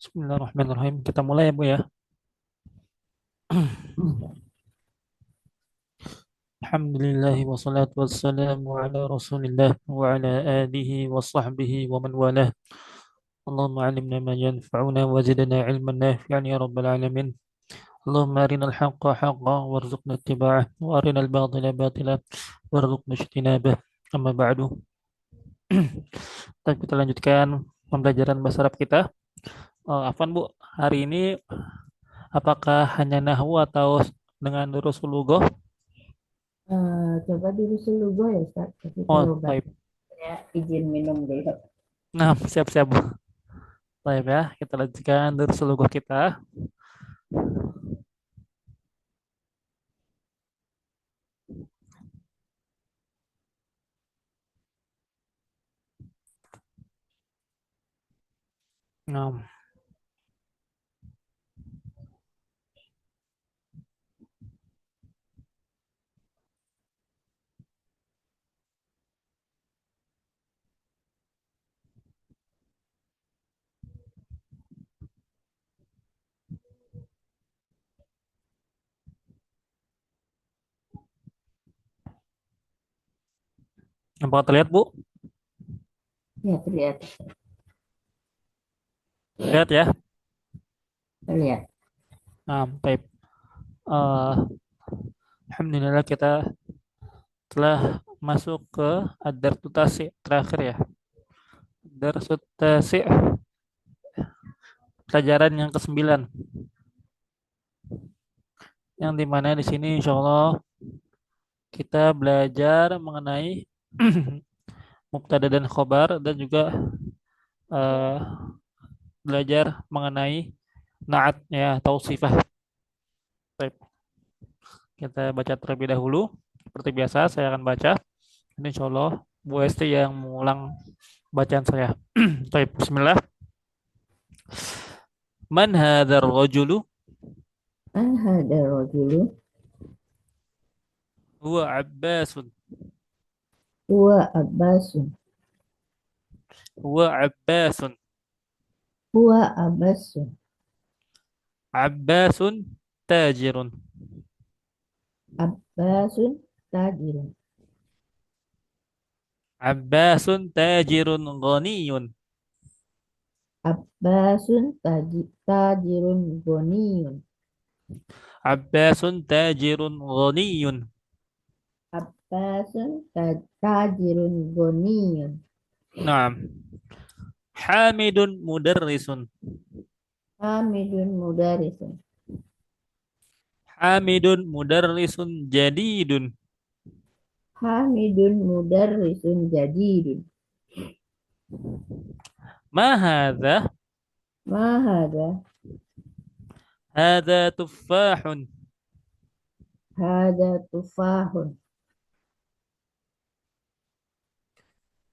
Bismillahirrahmanirrahim. Kita mulai ya, Bu ya. Alhamdulillah wassalatu wassalamu ala Rasulillah wa ala alihi wa sahbihi wa man walah. Allahumma alimna ma yanfa'una wa zidna ilman nafi'an ya rabbal alamin. Allahumma arina al-haqqa haqqa warzuqna ittiba'ah wa arina al-batila batila warzuqna ijtinabah. Amma ba'du. Kita lanjutkan pembelajaran bahasa Arab kita. Afwan Bu, hari ini apakah hanya nahwu atau dengan durusul lugah? Coba dulu Lugo ya Ustaz, tapi Oh, kalau baik. saya izin minum dulu. Nah, siap-siap Bu. Baik ya, kita lanjutkan dari seluruh kita. Nah, apakah terlihat Bu? Ya, terlihat, Lihat ya. terlihat. Nah, baik. Eh, Alhamdulillah kita telah masuk ke ad-darsu terakhir ya. Darsu tasi pelajaran yang ke-9 yang dimana di sini insya Allah kita belajar mengenai mubtada dan khobar dan juga eh, belajar mengenai naat ya atau sifat. Baik, kita baca terlebih dahulu. Seperti biasa saya akan baca. Ini insya Allah Bu Esti yang mengulang bacaan saya. Baik, Bismillah. Man hadzal rajulu? Man hada rajulu Huwa Abbasun. huwa Abbasun. Huwa Abbasun. Huwa Abbasun. Abbasun tajirun. Abbasun tajirun. Abbasun tajirun ghaniyun. Abbasun tajirun goniyun. Abbasun tajirun ghaniyun. Abbasun tajirun goniyun. Naam. Hamidun mudarrisun. Hamidun mudarisun. Hamidun mudarrisun jadidun. Hamidun mudarrisun jadidun. Ma hadza? Ma hada? Hadza tuffahun. Hada tufahun.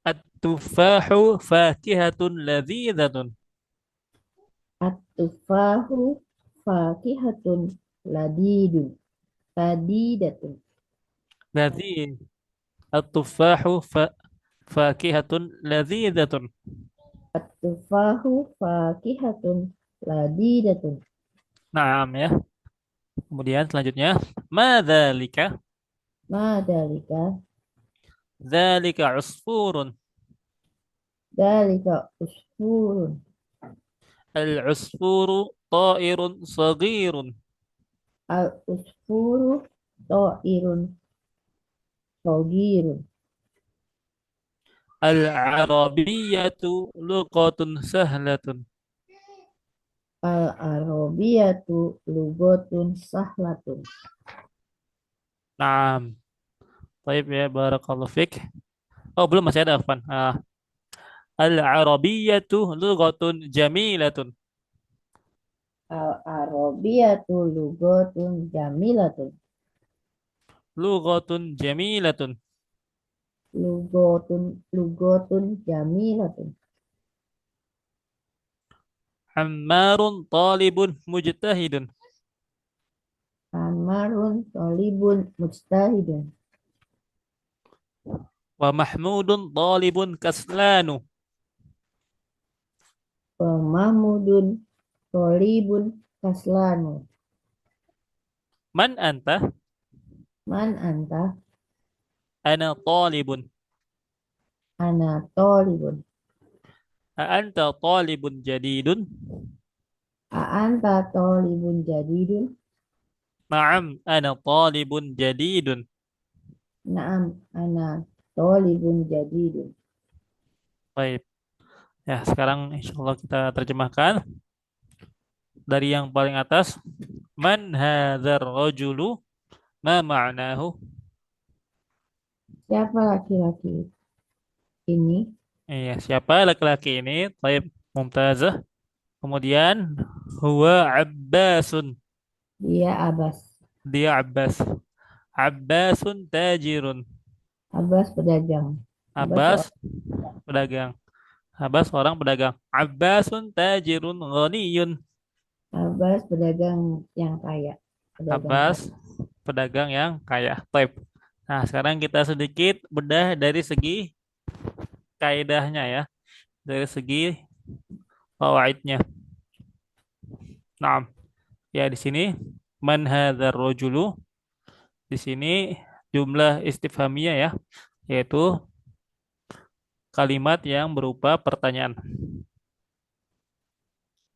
At-tuffahu fakihatun ladhidatun. At-tufahu fakihatun ladidun. Ladidatun. Ladhi. At-tuffahu fakihatun ladhidatun. At-tufahu fakihatun ladidatun. Naam ya. Kemudian selanjutnya, madzalika? Madalika. Dzalika usfurun. Dalika usfurun. Al-usfuru ta'irun saghirun. Al-usfuru ta'irun sogirun. Al-arabiyyatu luqatun sahlatun. Al-arabiyatu lugotun sahlatun. Naam. Baik ya, barakallahu fik. Oh, belum masih ada, Afwan. Al-arabiyyatu lughatun jamilatun. Al-arabiyatu lugotun jamilatun. Lughatun jamilatun. Lugotun jamilatun. Ammarun talibun mujtahidun. Amarun tolibun mujtahidun. Wa mahmudun talibun kaslanu. Wa mahmudun Tolibun kaslanu. Man anta? Man anta? Ana talibun. Ana tolibun. A anta talibun jadidun? A anta tolibun jadidun? Naam, ana talibun jadidun. Naam, ana tolibun jadidun. Baik. Ya, sekarang insya Allah kita terjemahkan dari yang paling atas. Man hadzal rajulu? Ma ma'nahu? Siapa laki-laki ini? Iya, siapa laki-laki ini? Baik, Mumtazah. Kemudian huwa Abbasun. Dia Abbas. Dia Abbas. Abbasun tajirun. Abbas pedagang. Abbas Abbas seorang pedagang. Abbas seorang pedagang. Abbasun tajirun ghaniyun. Abbas pedagang yang kaya. Pedagang Abbas kaya. pedagang yang kaya. Type. Nah, sekarang kita sedikit bedah dari segi kaidahnya ya. Dari segi fawaidnya. Nah, ya di sini man hadzal rajulu, di sini jumlah istifhamiyah ya, yaitu kalimat yang berupa pertanyaan.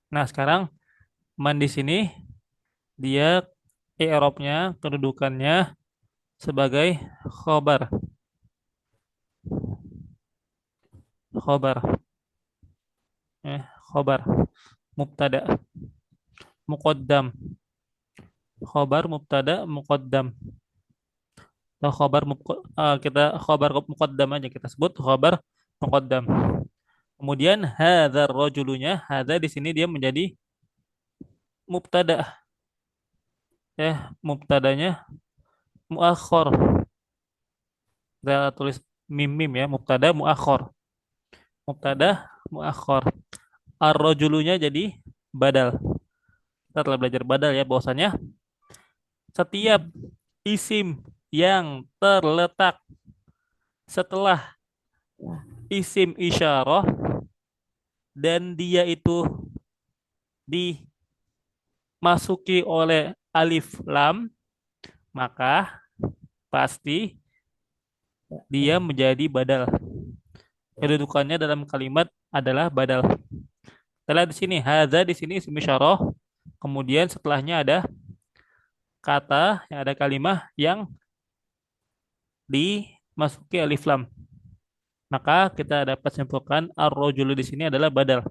Nah, sekarang man di sini dia i'rabnya, kedudukannya sebagai khobar. Khobar. Khobar. Mubtada. Muqaddam. Khobar mubtada muqaddam. Atau kita khobar muqaddam aja kita sebut khobar muqaddam. Kemudian hadzal rajulunya, hadza di sini dia menjadi mubtada. Mubtadanya muakhor. Kita tulis mim mim ya, mubtada muakhor. Mubtada muakhor. Ar-rajulunya jadi badal. Kita telah belajar badal ya, bahwasanya setiap isim yang terletak setelah Nah, isim isyarah dan dia itu dimasuki oleh alif lam, maka pasti dia menjadi badal. Kedudukannya dalam kalimat adalah badal. Setelah di sini hadza, di sini isim isyarah, kemudian setelahnya ada kata, yang ada kalimat yang dimasuki alif lam. Maka kita dapat simpulkan ar-rajulu di sini adalah badal.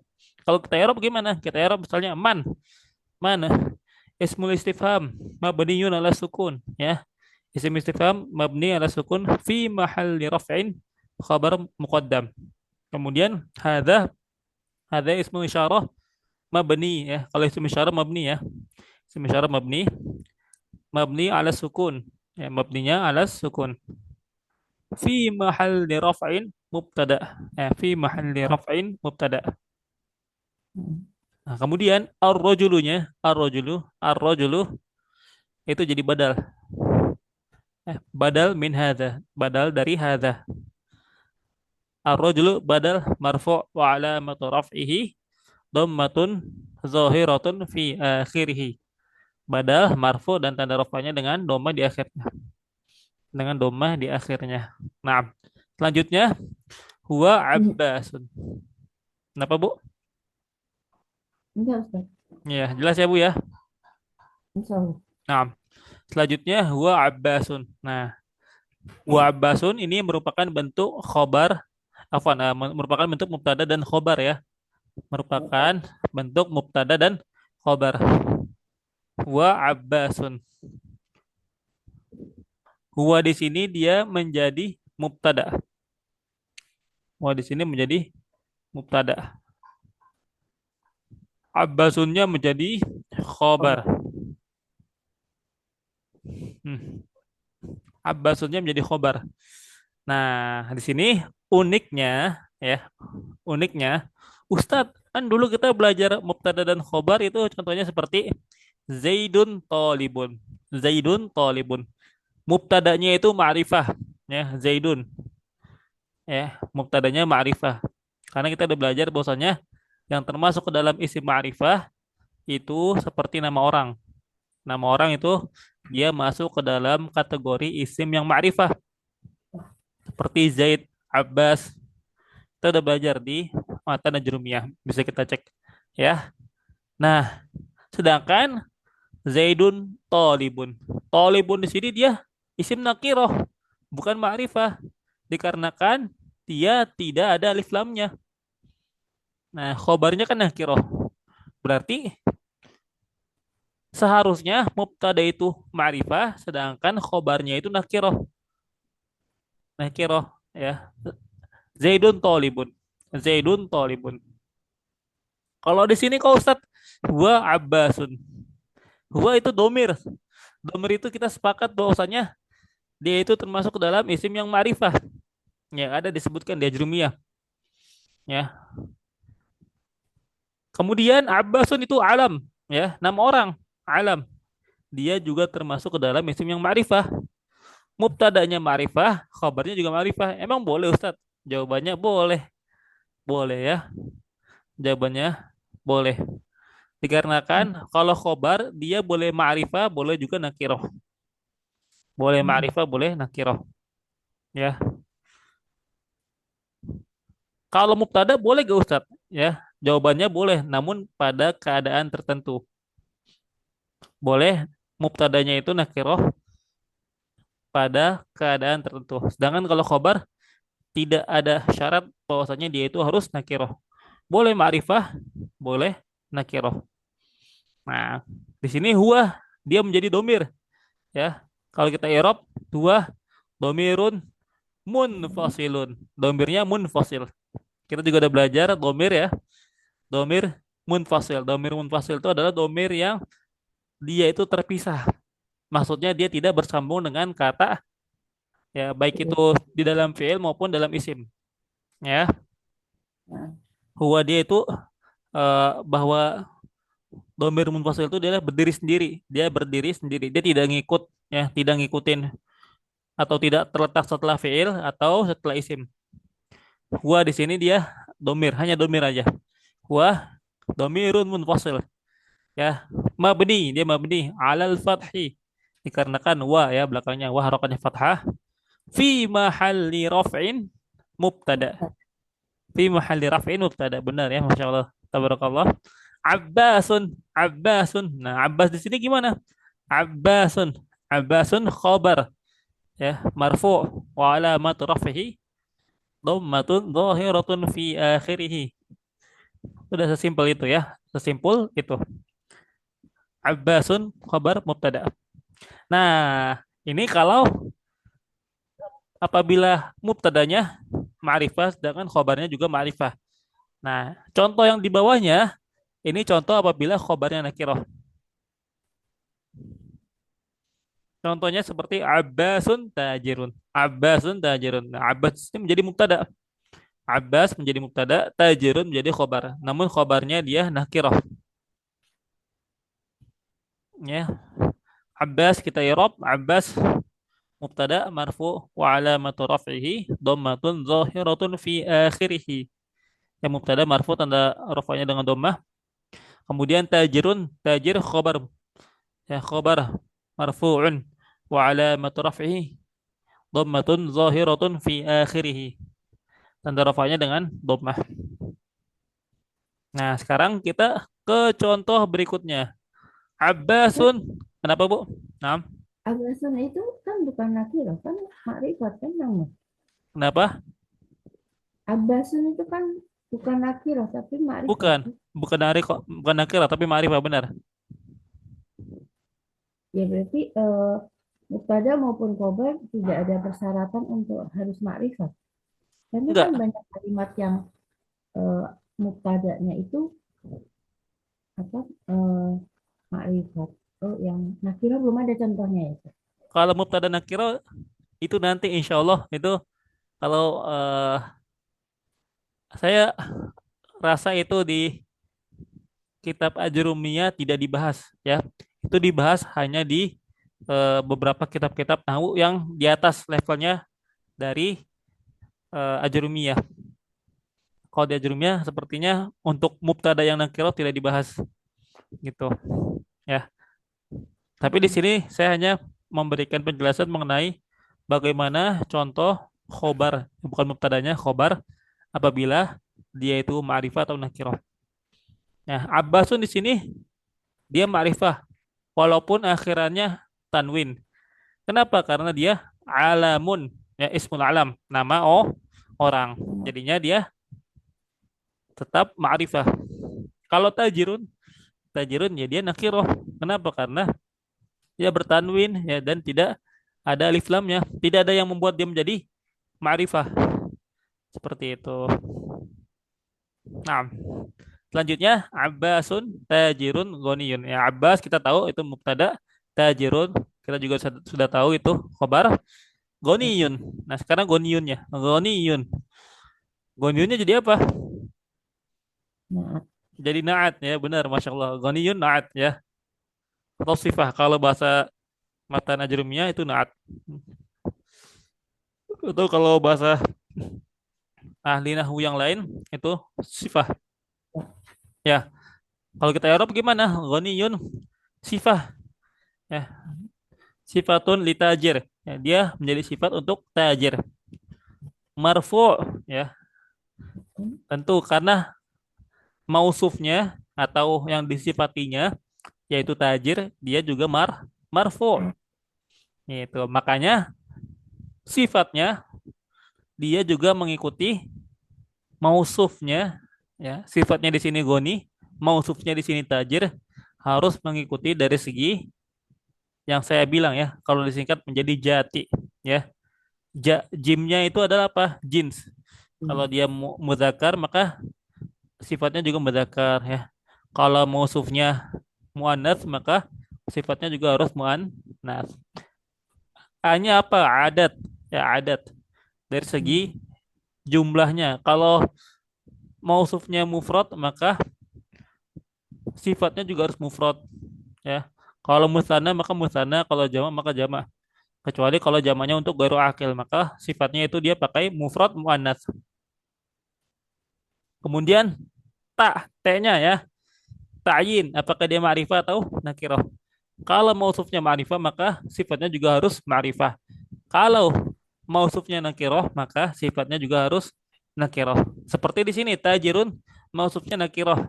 Kalau kita i'rab gimana? Kita i'rab misalnya man. Mana? Ismul istifham mabniun ala sukun ya. Isim istifham mabni ala sukun fi mahalli raf'in khabar muqaddam. Kemudian hadza ismul isyarah mabni ya. Kalau isim isyarah mabni ya. Isim isyarah mabni ala sukun. Ya, mabninya ala sukun. Fi mahalli raf'in mubtada. Fi mahalli raf'in mubtada. Nah, kemudian ar-rajulu itu jadi badal. Badal min hadza, badal dari hadza. Ar-rajulu badal marfu' wa alamatu raf'ihi dhammatun zahiratun fi akhirih. Badal marfu' dan tanda rafa'nya dengan dhamma di akhirnya. Dengan dhamma di akhirnya. Nah, selanjutnya huwa abbasun. Kenapa, Bu? enggak Ustaz. Ya, jelas ya, Bu ya. Insya Allah. Nah, selanjutnya huwa abbasun. Nah, huwa abbasun ini merupakan bentuk khobar, merupakan bentuk mubtada dan khobar ya. Merupakan bentuk mubtada dan khobar. Huwa abbasun. Huwa di sini dia menjadi mubtada. Huwa di sini menjadi mubtada. Abbasunnya menjadi khobar. Hmm. Abbasunnya menjadi khobar. Nah, di sini uniknya ya, uniknya Ustadz, kan dulu kita belajar mubtada dan khobar itu contohnya seperti Zaidun Tolibun. Zaidun Tolibun. Mubtadanya itu ma'rifah ya, Zaidun. Ya, mubtadanya ma'rifah. Karena kita udah belajar bahwasanya yang termasuk ke dalam isim ma'rifah itu seperti nama orang. Nama orang itu dia masuk ke dalam kategori isim yang ma'rifah seperti Zaid, Abbas. Kita udah belajar di matan Najrumiyah. Bisa kita cek ya. Nah, sedangkan Zaidun Tolibun. Tolibun di sini dia isim nakiroh, bukan ma'rifah. Dikarenakan dia tidak ada alif lamnya. Nah, khobarnya kan nakiroh. Berarti seharusnya mubtada itu ma'rifah, sedangkan khobarnya itu nakiroh. Nakiroh ya. Zaidun Tolibun. Zaidun Tolibun. Kalau di sini kau Ustaz, huwa Abbasun. Huwa itu domir. Domir itu kita sepakat bahwasanya dia itu termasuk ke dalam isim yang ma'rifah. Yang ada disebutkan di Ajrumiyah. Ya. Kemudian Abbasun itu alam. Ya, nama orang. Alam. Dia juga termasuk ke dalam isim yang ma'rifah. Mubtadanya ma'rifah, khabarnya juga ma'rifah. Emang boleh Ustaz? Jawabannya boleh. Boleh ya. Jawabannya boleh. Dikarenakan kalau khobar dia boleh ma'rifah, boleh juga nakiroh. Boleh Mm-mm. ma'rifah, boleh nakiroh. Ya. Kalau mubtada boleh gak Ustaz? Ya. Jawabannya boleh, namun pada keadaan tertentu. Boleh mubtadanya itu nakiroh pada keadaan tertentu. Sedangkan kalau khobar tidak ada syarat bahwasanya dia itu harus nakiroh. Boleh ma'rifah, boleh nakiroh. Nah, di sini huwa dia menjadi domir ya. Kalau kita i'rab huwa domirun munfasilun. Domirnya munfasil. Kita juga udah belajar domir ya. Domir munfasil. Domir munfasil itu adalah domir yang dia itu terpisah. Maksudnya dia tidak bersambung dengan kata ya baik itu Iya. di dalam fiil maupun dalam isim ya. Nah, Huwa dia itu bahwa domir munfasil itu dia berdiri sendiri. Dia berdiri sendiri. Dia tidak ngikut ya, tidak ngikutin atau tidak terletak setelah fiil atau setelah isim. Huwa di sini dia domir, hanya domir aja. Huwa domirun munfasil ya. Mabni, dia mabni alal fathi. Dikarenakan wa ya belakangnya wa harokannya fathah fi mahalli raf'in mubtada. Ustaz. Fi mahalli raf'in mubtada. Benar ya, Masya Allah. Tabarakallah. Abbasun, Abbasun. Nah, Abbas di sini gimana? Abbasun, Abbasun khabar ya, marfu wa alamat raf'ihi dhammatun zahiratun fi akhirih. Sudah sesimpel itu ya. Sesimpel itu. Abbasun khabar mubtada. Nah, ini kalau apabila mubtadanya ma'rifah sedangkan khabarnya juga ma'rifah. Nah, contoh yang di bawahnya ini contoh apabila khabarnya nakirah. Contohnya seperti Abbasun tajirun. Abbasun tajirun. Nah, Abbas ini menjadi mubtada. Abbas menjadi mubtada, tajirun menjadi khobar. Namun khobarnya dia nakirah. Ya. Abbas kita irob. Abbas mubtada marfu wa alamatu raf'ihi dhammatun zahiratun fi akhirih. Yang mubtada marfu tanda rafa'nya dengan dhammah. Kemudian tajirun, tajir khobar. Ya, khobar marfu'un wa alamatu raf'ihi dhammatun zahiratun fi akhirih. Tanda rafa'nya dengan dhammah. Nah, sekarang kita ke contoh berikutnya. Ustaz, Abbasun. Kenapa, Bu? Nah, Abbasun itu kan bukan nakirah, kan makrifat kan nama. kenapa? Abbasun itu kan bukan nakirah, tapi makrifat. Bukan. Bukan dari kok, bukan nakira tapi ma'rifah benar. Ya berarti mubtada maupun khobar tidak ada persyaratan untuk harus makrifat. Karena kan Enggak. banyak kalimat yang eh, mubtadanya itu apa makrifat. Oh, yang nakirah belum ada contohnya ya, Ustaz? Kalau mubtada nakira itu nanti insya Allah itu kalau saya rasa itu di kitab Ajrumiyah tidak dibahas ya. Itu dibahas hanya di beberapa kitab-kitab nahwu yang di atas levelnya dari Ajrumiyah. Kalau di Ajrumiyah sepertinya untuk mubtada yang nakira tidak dibahas. gitu ya. Tapi di sini saya hanya memberikan penjelasan mengenai bagaimana contoh khobar, bukan mubtadanya khobar apabila dia itu ma'rifah atau nakirah. Nah, Abbasun di sini dia ma'rifah walaupun akhirannya tanwin. Kenapa? Karena dia alamun, ya ismul alam, nama orang. Jadinya dia tetap ma'rifah. Kalau tajirun, tajirun ya dia nakiroh. Kenapa? Karena dia bertanwin ya dan tidak ada alif lamnya. Tidak ada yang membuat dia menjadi ma'rifah. Seperti itu. Nah, selanjutnya Abbasun tajirun ghaniyun. Ya Abbas kita tahu itu mubtada, tajirun kita juga sudah tahu itu khobar ghaniyun. Nah, sekarang ghaniyunnya. Ghaniyun. Ghaniyunnya jadi apa? Nah, Jadi naat ya, benar Masya Allah. Ghaniyun naat ya. Atau sifah kalau bahasa mata najrumiyah itu naat. Atau kalau bahasa ahli nahwu yang lain itu sifah. Ya, kalau kita Arab gimana? Ghaniyun sifah ya. Sifatun litajir. Ya, dia menjadi sifat untuk tajir. Marfu ya. Tentu karena mausufnya atau yang disifatinya yaitu tajir, dia juga marfu. Itu. Makanya sifatnya dia juga mengikuti mausufnya ya. Sifatnya di sini goni, mausufnya di sini tajir harus mengikuti dari segi yang saya bilang ya. Kalau disingkat menjadi jati ya. Jimnya itu adalah apa? Jins. Kalau dia mudzakkar maka sifatnya juga mudzakkar ya. Kalau mausufnya muannats maka sifatnya juga harus muannats. Hanya apa? Adat. Ya, adat. Dari segi jumlahnya. Kalau mausufnya mufrad maka sifatnya juga harus mufrad ya. Kalau musanna maka musanna, kalau jamak maka jamak. Kecuali kalau jamaknya untuk ghairu akil maka sifatnya itu dia pakai mufrad muannats. Kemudian T-nya ya. Ta'yin, apakah dia ma'rifah atau nakirah? Kalau mausufnya ma'rifah maka sifatnya juga harus ma'rifah. Kalau mausufnya nakirah maka sifatnya juga harus nakirah. Seperti di sini tajirun mausufnya nakirah.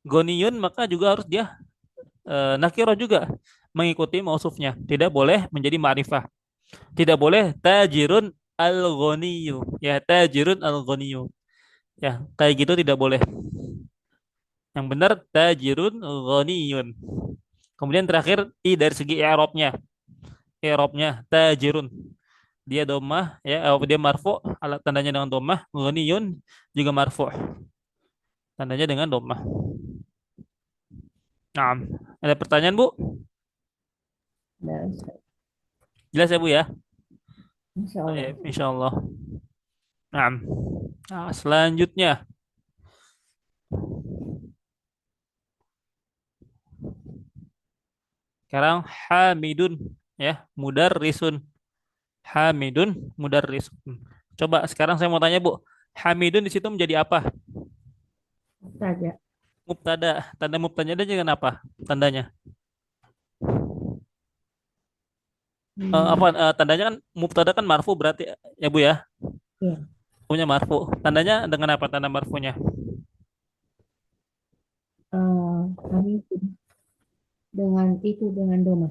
Goniyun maka juga harus dia nakirah juga mengikuti mausufnya. Tidak boleh menjadi ma'rifah. Tidak boleh tajirun al-ghaniyu. Ya, tajirun al-ghaniyu. Ya, kayak gitu tidak boleh. Yang benar tajirun ghaniyun. Kemudian terakhir i dari segi i'rabnya. I'rabnya tajirun. Dia domah ya, dia marfu, alat tandanya dengan domah, ghaniyun juga marfu. Tandanya dengan domah. Nah, ada pertanyaan Bu? Nah, Ustaz. Jelas ya Bu ya? Insya Allah. Insya Allah. Nah, selanjutnya sekarang Hamidun ya, mudarrisun. Hamidun mudarrisun. Coba sekarang saya mau tanya Bu, Hamidun di situ menjadi apa? Saja. Mubtada. Tanda mubtadanya dengan apa? Tandanya. Hmm, Apa tandanya kan mubtada kan marfu berarti ya Bu ya? ya. Punya marfu. Tandanya dengan apa tanda marfunya? Kami dengan itu dengan doma.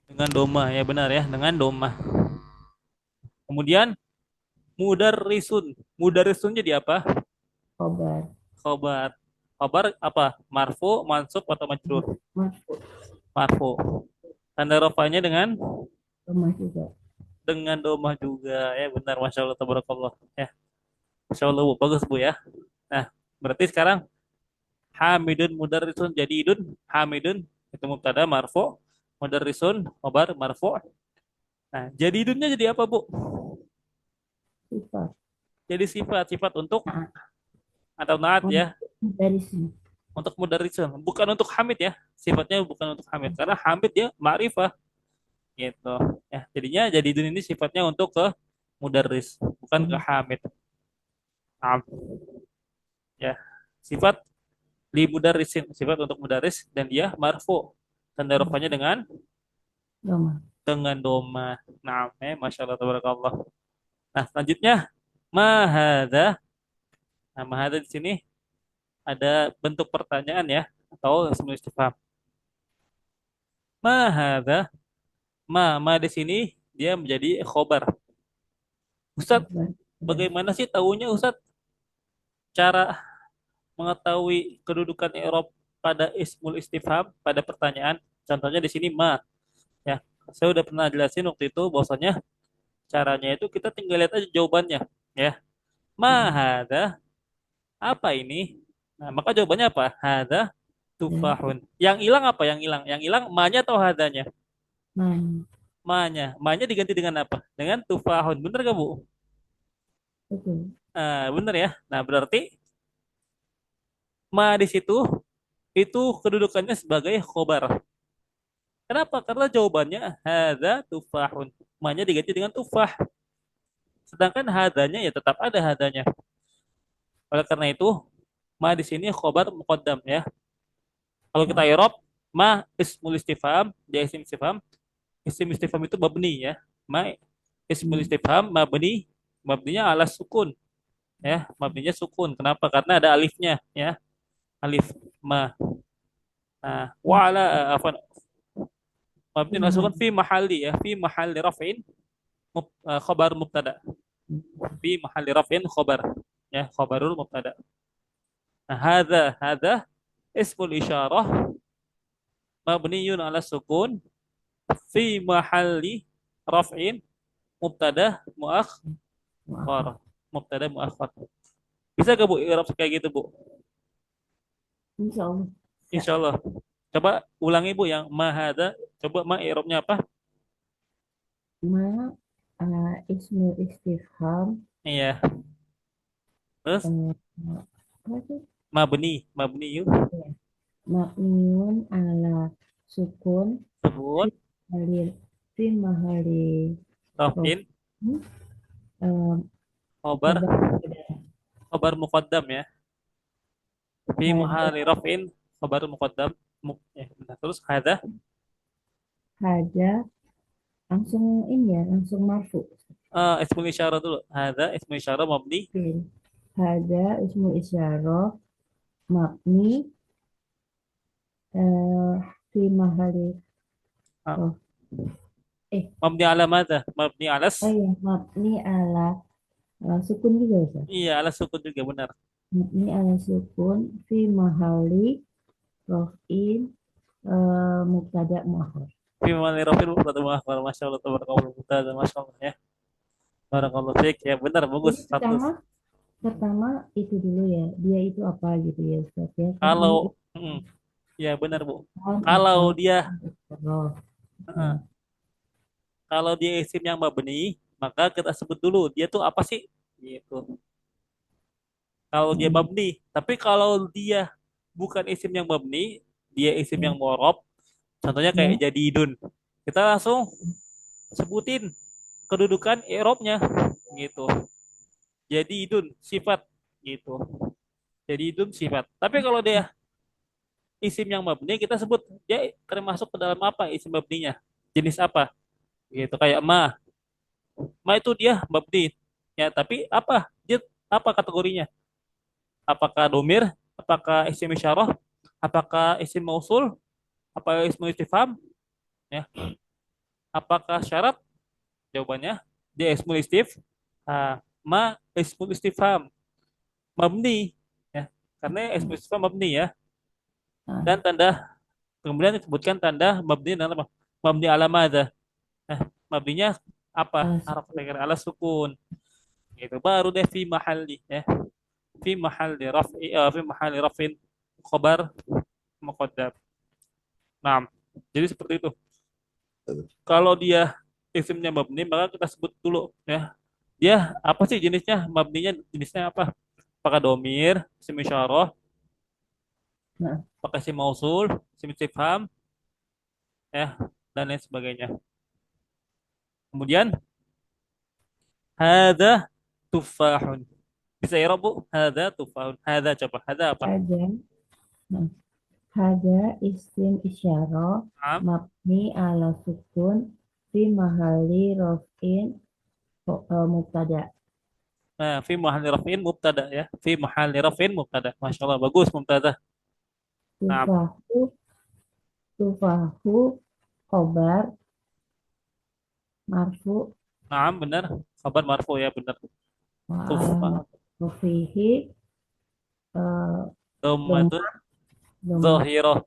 Dengan doma ya benar ya, dengan doma. Kemudian mudarrisun. Mudarrisun jadi apa? Khobar. Khobar. Khobar apa? Marfu, mansub atau majrur? Masuk. Marfu. Tanda rafanya Doma juga. dengan domah juga ya benar Masya Allah tabarakallah ya. Masya Allah Bu, bagus Bu ya. Nah, berarti sekarang Hamidun mudarrisun jadidun Hamidun itu mubtada marfu, mudarrisun khobar marfu. Nah, jadidunnya jadi apa Bu? Sifat. Jadi sifat untuk Nah, atau naat oh, ya, dari sini. untuk mudarrisun, bukan untuk Hamid ya. Sifatnya bukan untuk Hamid karena Hamid ya ma'rifah gitu. Ya, jadinya jadidun ini sifatnya untuk ke mudarris, bukan ke Oh, Hamid. Nah, ya. Sifat li mudarrisin, sifat untuk mudaris dan dia marfu. Tanda rafanya Doma. dengan doma. Nah, masya Allah, tabarakallah. Nah, selanjutnya mahada. Nah, mahada di sini ada bentuk pertanyaan ya atau ismul istifham. Mahada, ma di sini dia menjadi khobar. Ustadz, Kabar. Ya. bagaimana sih tahunya Ustadz cara mengetahui kedudukan i'rab pada ismul istifham pada pertanyaan? Contohnya di sini ma ya. Saya udah pernah jelasin waktu itu bahwasanya caranya itu kita tinggal lihat aja jawabannya ya. Ma Ya. hada, apa ini? Nah, maka jawabannya apa? Hada Ya. tufahun. Yang hilang apa? Yang hilang? Yang hilang ma-nya atau hadanya? Man. Ma-nya. Ma-nya diganti dengan apa? Dengan tufahun. Bener gak, Bu? Betul. Bener ya. Nah, berarti ma di situ itu kedudukannya sebagai khobar. Kenapa? Karena jawabannya hadza tufahun. Ma-nya diganti dengan tufah. Sedangkan hadanya ya tetap ada hadanya. Oleh karena itu, ma di sini khobar muqaddam ya. Kalau kita Ya. irob, ma ismul istifham, dia isim istifham. Isim istifham itu mabni ya. Ma ismul Hmm. istifham mabni, mabninya ala sukun ya. Mabninya sukun. Kenapa? Karena ada alifnya ya. Alif ma. Nah, wa Hmm. ala afwan, mabni ala Gimana? sukun fi mahalli ya, fi mahalli raf'in khabar mubtada. Fi mahalli raf'in khabar ya, khabarul mubtada. Nah, hadza ismul isyarah mabniyun ala sukun fi mahalli raf'in mubtada muakhar. Maaf. Mubtada muakhar. Bisa gak Bu i'rab kayak gitu Bu? Insya Allah. Ya. Insya Allah. Coba ulangi Bu yang mahada. Coba ma i'rabnya apa? Ma ismul istifham Iya. Terus eh, apa tuh? mabni yuk. Ya. Mabniun ala sukun fi Sebut halil fi mahali raf'in rofi eh, khabar khabar khabar muqaddam ya. Fi hada mahali raf'in khabar muqaddam. Benar. Terus hadza hada langsung ini ya langsung marfu. ismul isyarah dulu. Hadza ismul isyarah mabni. Oke. Hada ismul isyarah mabni fi mahali Ah, rof eh mabni ala madza? Mabni alas. oh ya mabni ala sukun juga ya. Iya, alas sukun juga benar. Mabni ala sukun fi mahali rofin mubtada muakhar. Fi mahali raf'in mubtada muakhar. Masya Allah, tabarakallah, mubtada, masya Allah ya. Barakallahu fiik ya, benar, bagus. Jadi Satu. pertama pertama itu dulu ya dia itu apa gitu ya Ustaz ya kan Kalau ini ya benar Bu. Islam Kalau atau dia roh. eh, kalau dia isim yang mabni, maka kita sebut dulu dia tuh apa sih? Gitu. Kalau dia Hmm, mabni, tapi kalau dia bukan isim yang mabni, dia isim yang ya mu'rab, contohnya kayak ya jadi idun. Kita langsung sebutin kedudukan i'rabnya gitu. Jadi idun sifat gitu. Jadi idun sifat. Tapi kalau dia isim yang mabni, kita sebut dia termasuk ke dalam apa isim mabninya? Jenis apa? Gitu kayak ma itu dia mabni ya, tapi apa dia, apa kategorinya? Apakah domir, apakah isim isyarah, apakah isim mausul, apakah isim istifham ya, apakah syarat? Jawabannya dia ismul ma ismul istifham mabni ya, karena ismul istifham mabni ya, nah, dan tanda kemudian disebutkan tanda mabni dan apa? Mabni ala madza. Nah, mabninya apa? Harf sukun. ala sukun. Itu baru deh fi mahalli ya. Fi mahalli raf'in khabar muqaddam. Nah, jadi seperti itu. Kalau dia isimnya mabni, maka kita sebut dulu ya. Dia apa sih jenisnya? Mabninya jenisnya apa? Apakah domir, isim isyarah, Nah, apakah isim mausul, isim istifham, ya, dan lain sebagainya. Kemudian hadza tufahun. Bisa ya Bu? Hadza tufahun. Hadza coba. Hadza apa? ada Nah, hada isim isyarah Naam. mabni ala sukun fi mahalli rofin mubtada. Nah, fi mahalli raf'in mubtada ya. Fi mahalli raf'in mubtada. Masya Allah, bagus mubtada. Naam. Tufahu tufahu khobar marfu Naam, benar. Khabar marfu ya, benar. wa Tufa. alamat fihi Dhammatun domat domat zahirah.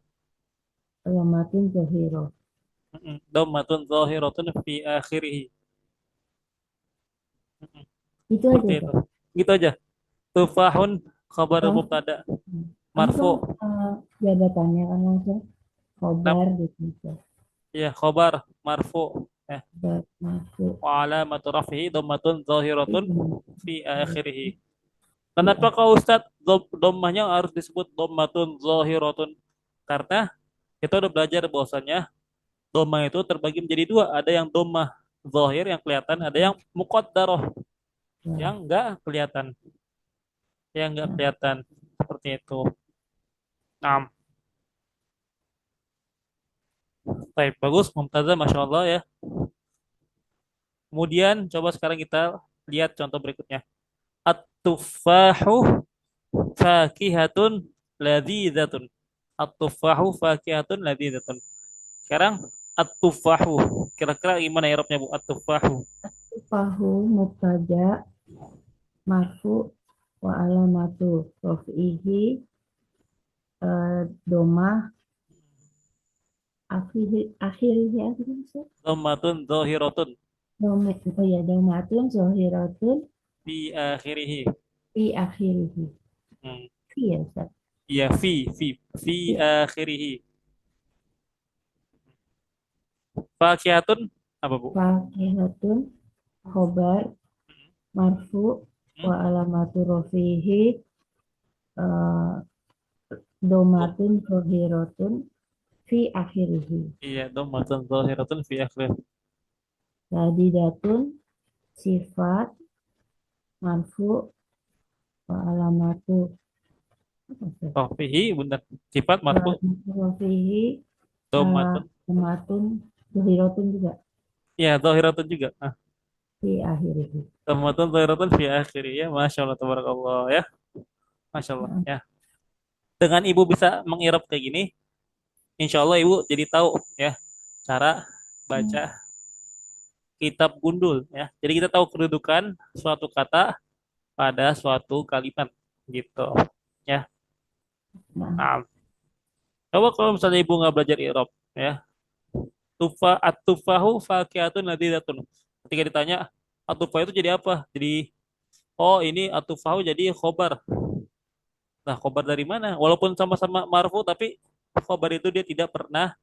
domatin zohiro. Dhammatun zahiratun fi akhirih. Itu Seperti aja itu. tuh. Gitu aja. Tufahun khabar Langsung mubtada marfu. langsung jabatannya kan langsung Nam, khobar gitu. ya khabar marfu. Ya. Khobar masuk. Wa alamatu raf'ihi dhammatun zahiratun Iya. fi akhirih. Kenapa Iya. kau Ustadz dhammahnya harus disebut dhammatun zahiratun? Karena kita udah belajar bahwasanya dhammah itu terbagi menjadi dua. Ada yang dhammah zahir yang kelihatan, ada yang muqaddarah Ya. yang enggak kelihatan, yang enggak Nah, kelihatan seperti itu. Nah, baik, bagus, Mumtazah, Masya Allah ya. Kemudian coba sekarang kita lihat contoh berikutnya. At-tufahu fakihatun ladzidzatun. At-tufahu fakihatun ladzidzatun. Sekarang at-tufahu. Kira-kira gimana irobnya Bu? At-tufahu. fahu mubtada marfu wa alamatu rof'ihi domah akhirnya akhirnya Dhammatun zahiratun domet oh ya domatun zohiratun fi akhirih. fi akhirih. Hmm. Iya Ustaz. Iya, fi Fi akhirih. Fakihatun apa Bu? fakihatun khobar marfu Hmm? wa alamatu rofihi eh, Oh, domatun zohiratun fi akhirih. iya, dhammatun zahiratun fi akhirih. Radidatun sifat marfu wa alamatu apa tuh? Oh, fihi benar. Sifat Wa marfu alamatu rofihi dhammatun. domatun zohiratun juga Iya, zahiratun juga. Ah, fi akhirih. dhammatun zahiratun fi akhirih ya. Masya Allah, tabarakallah ya. Masya Allah Nah, ya. Dengan Ibu bisa mengirap kayak gini, insya Allah Ibu jadi tahu ya cara baca kitab gundul ya. Jadi kita tahu kedudukan suatu kata pada suatu kalimat gitu ya. nah, Nah, coba kalau misalnya Ibu nggak belajar i'rab ya. At-tufahu fakihatun ladidatun. Ketika ditanya at-tufah itu jadi apa? Jadi oh ini at-tufahu jadi khobar. Nah, khobar dari mana? Walaupun sama-sama marfu tapi khobar itu dia tidak pernah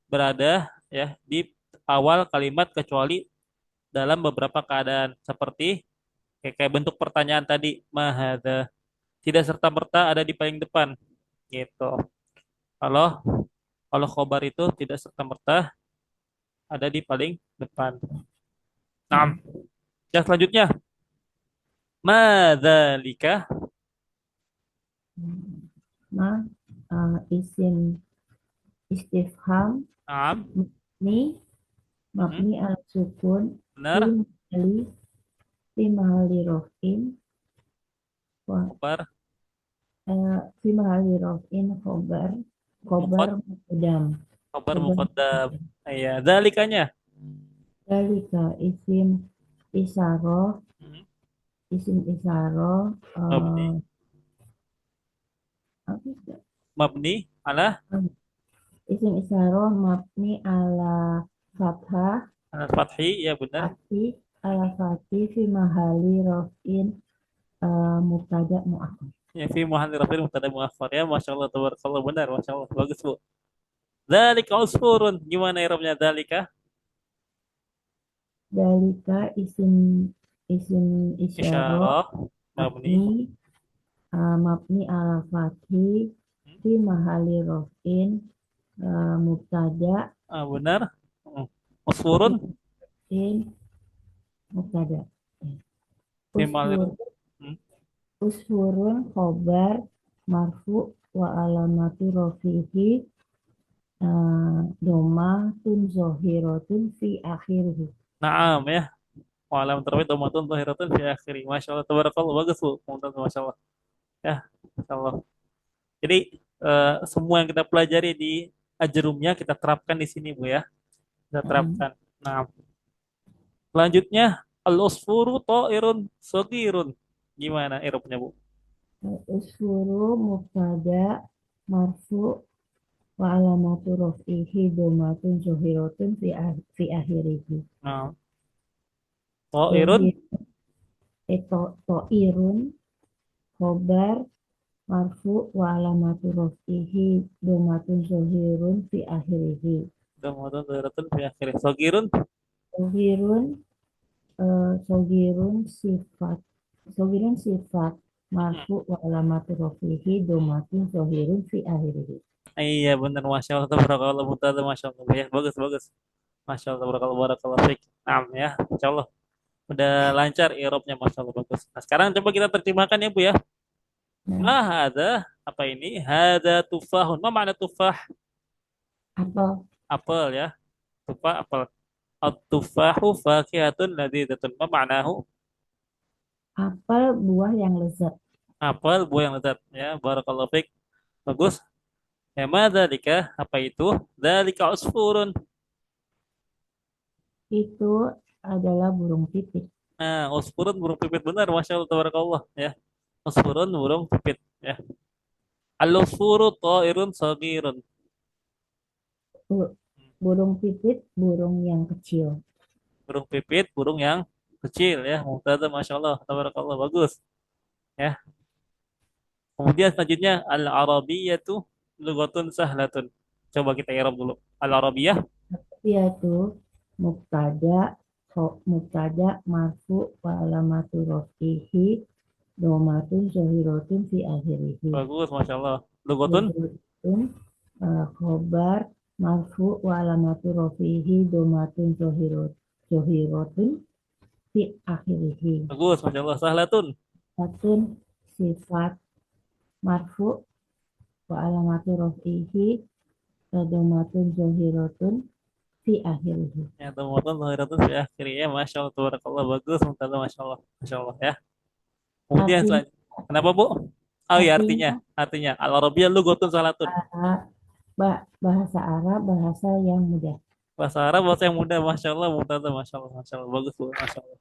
berada ya di awal kalimat kecuali dalam beberapa keadaan seperti kayak bentuk pertanyaan tadi mahada tidak serta merta ada di paling depan gitu. Kalau kalau khobar itu tidak serta merta ada di paling depan. Nah, nah, yang selanjutnya madzalika. nah, isim istifham Nah, mabni mm, mabni al sukun fi benar mahali fi mahali rofin wa khobar fi mahali rofin khobar khobar mukot mukdam khobar khobar muqaddam. mukdam. Ya, dalikanya. Dalika isaroh Hmm, isim isaroh mabni apa itu? mabni ala Isim isaroh mabni ala fathah ala fathi ya benar. Fatih ala Fatih fi mahali rofin mubtada mu'akhir. Ya fi muhalli rafin mubtada muakhar ya Masya Allah tabarakallah benar Masya Allah bagus Bu. Dalika usfurun gimana irobnya dalika? Dalika isim isyarah Isyarah mabni. mabni mabni ala Fatih fi mahali rofin mubtada Ah, benar. Usfurun in mubtada. fi muhalli Usfur hmm, usfurun khobar marfu wa alamatu rafihi domatun zohiratun fi akhirih. Naam ya. Walam terbit domatun zahiratun fi akhiri. Masya Allah, tabarakallah, bagus Bu. Mumtaz, Masya Allah. Ya, Masya Allah. Jadi semua yang kita pelajari di ajrumnya kita terapkan di sini Bu ya. Kita Nah, terapkan. Nah, selanjutnya al-usfuru ta'irun saghirun. Gimana irobnya Bu? usfuru mubtada marfu wa alamatu raf'ihi domatun zohiratun fi akhirih. Nah, ta'irun Zohir to'irun khobar marfu wa alamatu raf'ihi domatun zohirun fi akhirih. domatun zahiratun fi akhiri. Saghirun. Zohirun sifat Hmm. marfu wa alamatu rafihi domatun zohirun fi akhirih. Iya benar, Masya Allah, tabarakallah, mumtaz, Masya Allah ya. Bagus, bagus. Masya Allah, barakallah, barakallah, fiik. Naam ya, Masya Allah. Udah lancar irobnya, Masya Allah, bagus. Nah, sekarang coba kita terjemahkan ya Bu ya. Nah, Ma hada, apa ini? Hada tufahun. Ma makna tufah? apel Apel ya. Tufah, apel. At-tufahu fakihatun ladzidatun. Ma maknahu? apel buah yang lezat. Apel, buah yang lezat. Ya, barakallahu fiik. Bagus. Ya, ma dzalika? Apa itu? Dzalika usfurun. Itu adalah burung pipit. Nah, usfurun burung pipit, benar, Masya Allah, tabarakallah ya. Usfurun burung pipit ya. Al-usfuru ta'irun saghirun. Bu- Burung pipit burung yang kecil. Burung pipit, burung yang kecil ya. Mumtaz, Masya Allah, tabarakallah, bagus ya. Kemudian selanjutnya al-arabiyyatu lughatun sahlatun. Coba kita i'rab dulu. Al-arabiyyah. Yaitu mubtada mubtada marfu wa alamatu rafihi domatun zohiratun fi akhirih. Bagus, Masya Allah. Lughatun. Zohiratun khobar marfu wa alamatu rafihi domatun zohiratun fi akhirih. Bagus, Masya Allah. Sahlatun. Satun sifat marfu wa alamatu rafihi domatun zohiratun fi akhirih. Ya, temukan zahiratun fi akhirnya. Masya Allah, tabarakallah, bagus. Mumtaz, Masya Allah. Masya Allah ya. Kemudian Artinya selanjutnya. Kenapa, Bu? Oh iya, artinya. artinya Artinya. Al-arabiyyah lughatun sahlatun. bahasa Arab bahasa yang mudah. Bahasa Arab, bahasa yang mudah. Masya Allah, Mumtaz, Masya Allah. Masya Allah. Bagus, Bu. Masya Allah.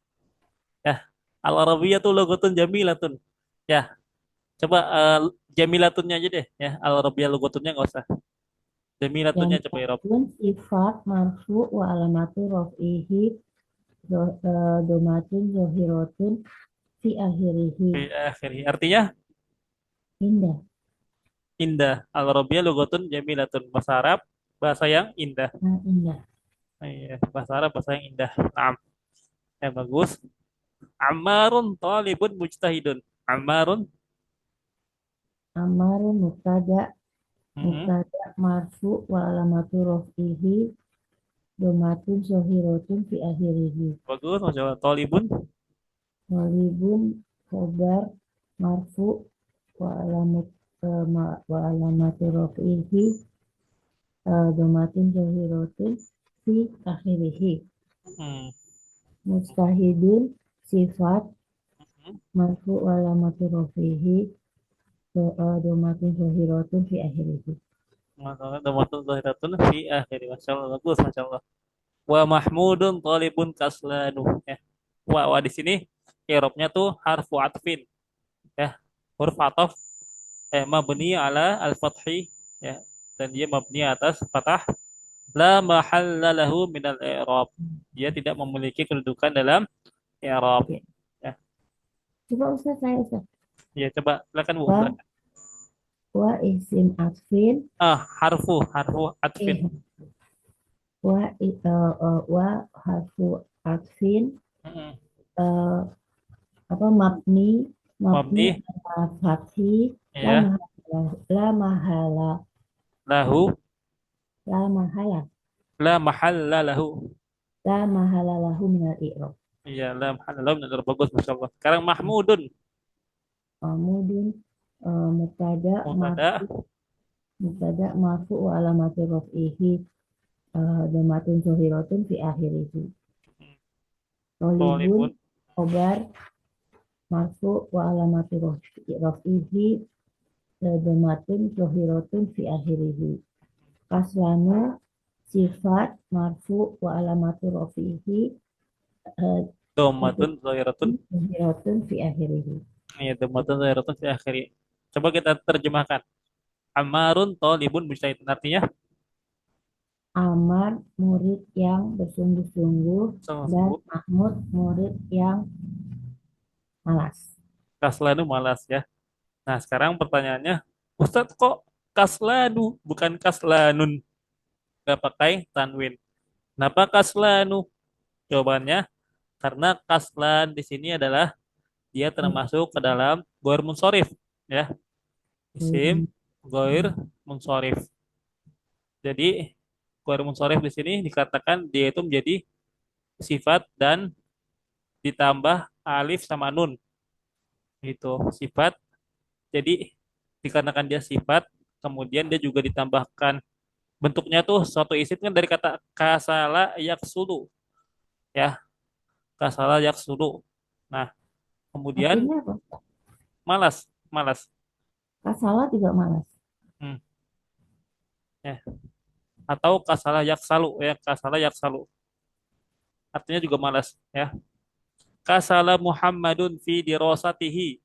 Ya. Al-arabiyyah tuh lughatun jamilatun. Ya. Coba jamilatunnya aja deh. Ya. Al-arabiyyah lughatunnya nggak usah. Yang Jamilatunnya coba i'rab. pun sifat marfu wa alamatu raf'ihi domatun zohiratun fi akhirihi. Fi akhirih. Artinya Indah. indah. Al-Arabiyyah lughatun jamilatun. Bahasa Arab, bahasa yang indah. Nah, indah. Iya, bahasa Arab, bahasa yang indah. Naam. Ya, bagus. Ammarun talibun mujtahidun. Ammarun. Amar Mm-mm. mubtada marfu wa alamatu raf'ihi domatun zohiratun fi akhirihi. Bagus, Masya Allah. Talibun. Walibun khobar marfu wa alamat wa alamatu raf'ihi domatun zohiratun fi akhirihi. Hmm. Mustahidun sifat Hmm. marfu wa alamatu rafihi domatun zohiratun fi akhirihi. Masya Allah. Damatun zahiratun fi akhirih. Masya Allah. Bagus, Masya Allah. Wa mahmudun talibun kaslanu. Ya. Wa di sini i'rabnya tuh harfu atfin. Ya. Huruf ataf mabni ala al-fathi ya, dan dia mabni atas fathah, la mahalla lahu minal i'rab, dia tidak memiliki kedudukan dalam i'rab Oke. ya. Coba Ustaz saya Ustaz. Ya, coba silakan Bu, Wa silakan. isim atfin Harfu atfin. eh wa harfu atfin Mm-mm. eh, apa mabni mabni Mabni ala fathi la ya, mahala la mahala lahu, la mahala la mahalla lahu. la mahala lahu minal i'rab. Iya, la mahalla lahu min al-i'rab. Bagus, Masya Allah. Sekarang mahmudun. Kemudian Mubtada Mubtada, marfu, mubtada marfu wa alamati raf'ihi dhamatun zahiratun fi akhirih. Tolibun tolibun, khobar marfu wa alamati raf'ihi dhamatun zahiratun fi akhirih. Kaslanu sifat marfu wa alamati raf'ihi domatun, zahiratun, zahiratun fi akhirih. ya domatun, zahiratun fi akhiri. Coba kita terjemahkan. Amarun tolibun mujtahidun. Artinya, Amar murid yang bersungguh-sungguh dan sungguh-sungguh. Mahmud murid yang malas. Kaslanu malas ya. Nah, sekarang pertanyaannya, Ustadz kok kaslanu bukan kaslanun? Gak pakai tanwin. Kenapa kaslanu? Jawabannya, karena kaslan di sini adalah dia termasuk ke dalam goir munsorif. Ya, isim goir munsorif. Jadi, goir munsorif di sini dikatakan dia itu menjadi sifat dan ditambah alif sama nun. Itu sifat. Jadi, dikarenakan dia sifat, kemudian dia juga ditambahkan bentuknya tuh suatu isim kan dari kata kasala yaksulu ya, kasala yaksulu. Nah, kemudian Artinya apa? malas, malas. Kasalah juga malas. Hmm, ya. Atau kasala yaksalu ya, kasala yaksalu. Artinya juga malas ya. Kasala Muhammadun fi dirosatihi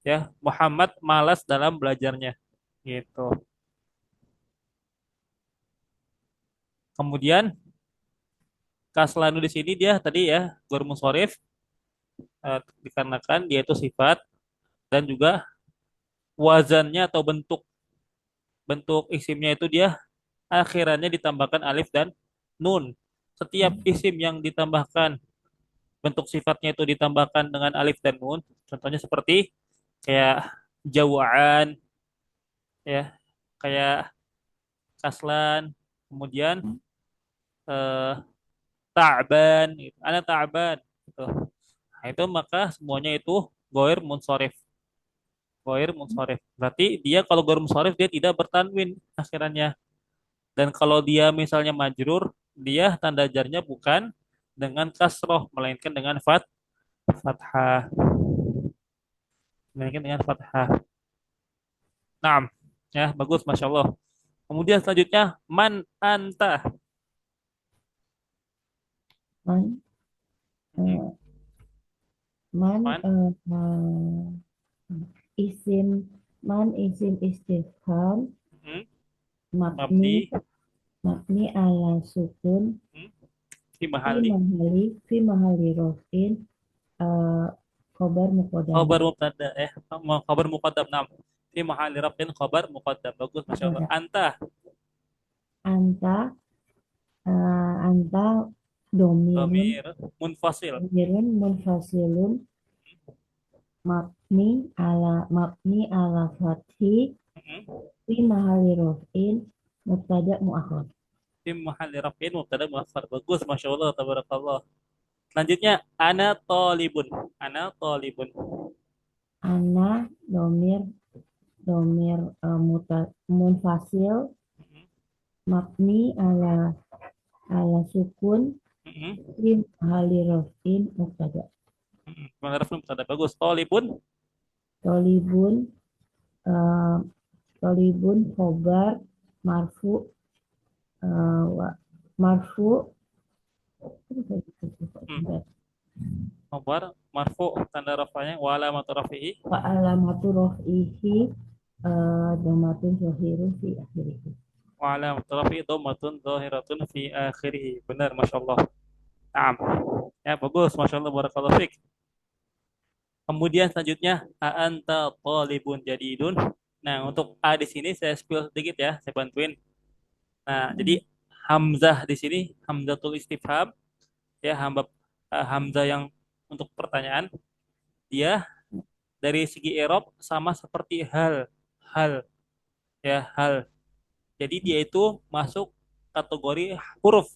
ya. Muhammad malas dalam belajarnya. Gitu. Kemudian kaslanu di sini dia tadi ya, gur musorif dikarenakan dia itu sifat dan juga wazannya atau bentuk bentuk isimnya itu dia akhirannya ditambahkan alif dan nun. Setiap isim yang ditambahkan bentuk sifatnya itu ditambahkan dengan alif dan nun, contohnya seperti kayak jawaan ya, kayak kaslan, kemudian eh, ta'ban, gitu. Ana ta'ban gitu. Nah, itu maka semuanya itu goir munsorif. Goir munsorif. Berarti dia kalau goir munsorif dia tidak bertanwin akhirannya. Dan kalau dia misalnya majrur, dia tanda jarnya bukan dengan kasroh, melainkan dengan fathah. Melainkan dengan fathah. Nah, ya bagus, masya Allah. Kemudian selanjutnya man anta. Man, Mhm. eh, man Man, isim man isim istifham mhm. mabni Mabni, mabni ala sukun mhm. Fi mahali. fi mahali rofin eh, khobar mukodam. Khabar mubtada, khabar muqaddam. Nam. Fi mahali rafin khabar muqaddam. Bagus, masya Allah. Mukodam. Anta, Anta anta domirun domir, munfasil. domirun munfasilun mabni ala fathi Mhm. fi mahali rofin mubtada muakhar. Fi mahali rafin mubtada muakhar. Bagus, masya Allah, tabarakallah. Selanjutnya, ana tolibun. Ana tolibun. Ana domir domir munfasil Mhm. mabni ala sukun Mhm. fi mahali rofin mubtada. Mengaraf mubtada. Bagus. Tolibun. Tolibun eh, tolibun khobar marfu marfu Hmm. Khabar marfu tanda rafanya wa alamatu rafi'i wa alamatu rof'ihi domatun zahiru fi akhirih. wa alamatu rafi'i dhammatun zahiratun fi akhirih. Benar, masya Allah. Naam. Ya, bagus, masya Allah, barakallahu fiik. Kemudian selanjutnya a anta talibun jadidun. Nah, untuk a di sini saya spill sedikit ya, saya bantuin. Nah, jadi hamzah di sini hamzatul istifham ya, hamzah yang untuk pertanyaan, dia dari segi i'rab sama seperti hal, hal ya, hal. Jadi dia itu masuk kategori huruf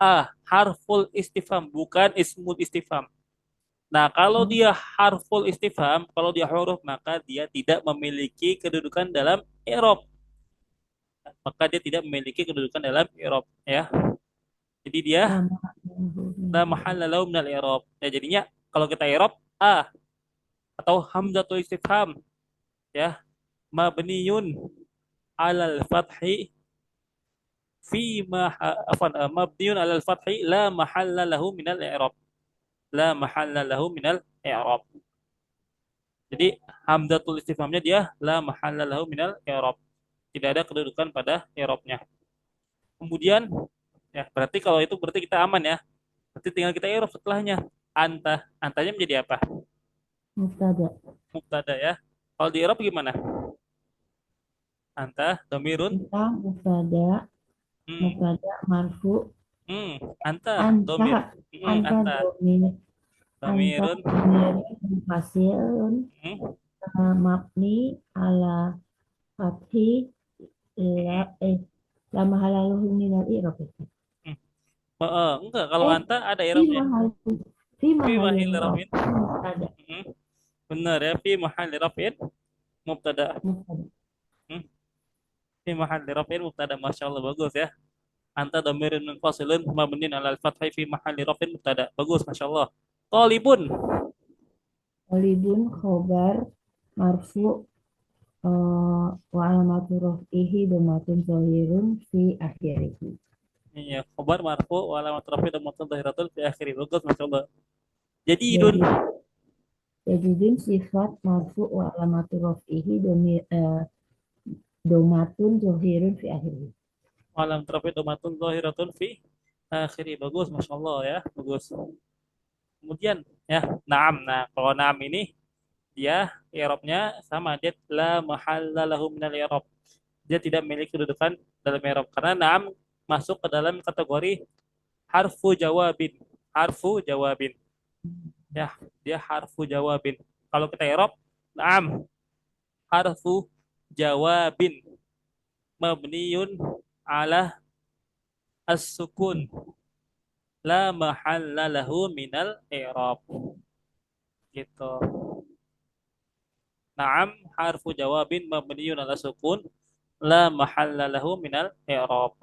A, harful istifham, bukan ismul istifham. Nah, kalau Oh, dia harful istifham, kalau dia huruf, maka dia tidak memiliki kedudukan dalam i'rab. Maka dia tidak memiliki kedudukan dalam i'rab, ya. Jadi dia lama. la mahalla lahu minal i'rab. Ya, jadinya kalau kita i'rab atau hamzatul istifham, ya, mabniyun alal fathi fi ma afwan mabniyun alal fathi la mahalla lahu minal i'rab. La mahalla lahu minal i'rab. Jadi hamzatul istifhamnya dia la mahalla lahu minal i'rab. Tidak ada kedudukan pada i'rabnya. Kemudian ya berarti kalau itu berarti kita aman ya. Berarti tinggal kita i'rab setelahnya. Antanya menjadi apa? Mubtada. Mubtada ya. Kalau di i'rab gimana? Anta dhamirun Anta mubtada, hmm, mubtada marfu. anta Anta, dhamir. anta Anta domir, anta dhamirun domir munfasilun hmm, mabni ala fathi la hmm, la mahalaluhu minal i'rab. hmm. Enggak, kalau Eh, anta ada fi i'rabnya. mahal fi Fi mahalin mahil rafin. rafi mubtada. Hmm, benar ya, fi mahal rafin mubtada. Mubtada. Hmm, fi mahal rafin mubtada. Masya Allah, bagus ya. Anta dhamirun munfasilun mabniun alal fathi fi mahalli rafin mubtada. Bagus, Masya Allah. Talibun. Walibun khobar marfu wa alamatu raf'ihi domatun zahirun fi akhirih. Iya, khabar marfu wa alamat rafi dhamatun dhahiratul fi akhiri. Bagus, Masya Allah. Jadi idun. Jadi jadidin sifat marfu wa alamatu raf'ihi domatun zahirun fi akhirih. Wa alamat rafi dhamatun dhahiratun fi akhiri. Bagus, Masya Allah ya. Bagus. Kemudian ya, naam. Nah, kalau naam ini dia i'rabnya sama, dia la mahalla lahu minal i'rab. Dia tidak memiliki kedudukan dalam i'rab karena naam masuk ke dalam kategori harfu jawabin. Harfu jawabin. Ya, dia harfu jawabin. Kalau kita i'rab, naam, harfu jawabin mabniyun ala as-sukun la mahalla lahu minal i'rab. Gitu. Naam, harfu jawabin mabniyun ala sukun la mahalla lahu minal i'rab.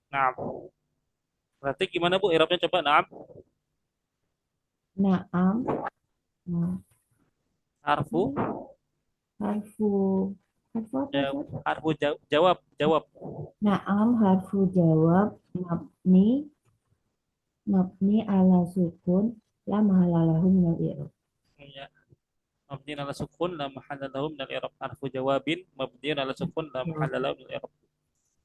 Naam. Berarti gimana Bu i'rabnya coba? Naam. Naam, nah, Harfu harfu harfu apa Ustaz? harfu jawab jawab. Naam harfu jawab mabni ala sukun la mahalalahu minal i'rab. Ya. Mabniun ala sukun la mahalla lahu minal i'rab. Harfu jawabin mabniun ala sukun la mahalla lahu minal i'rab.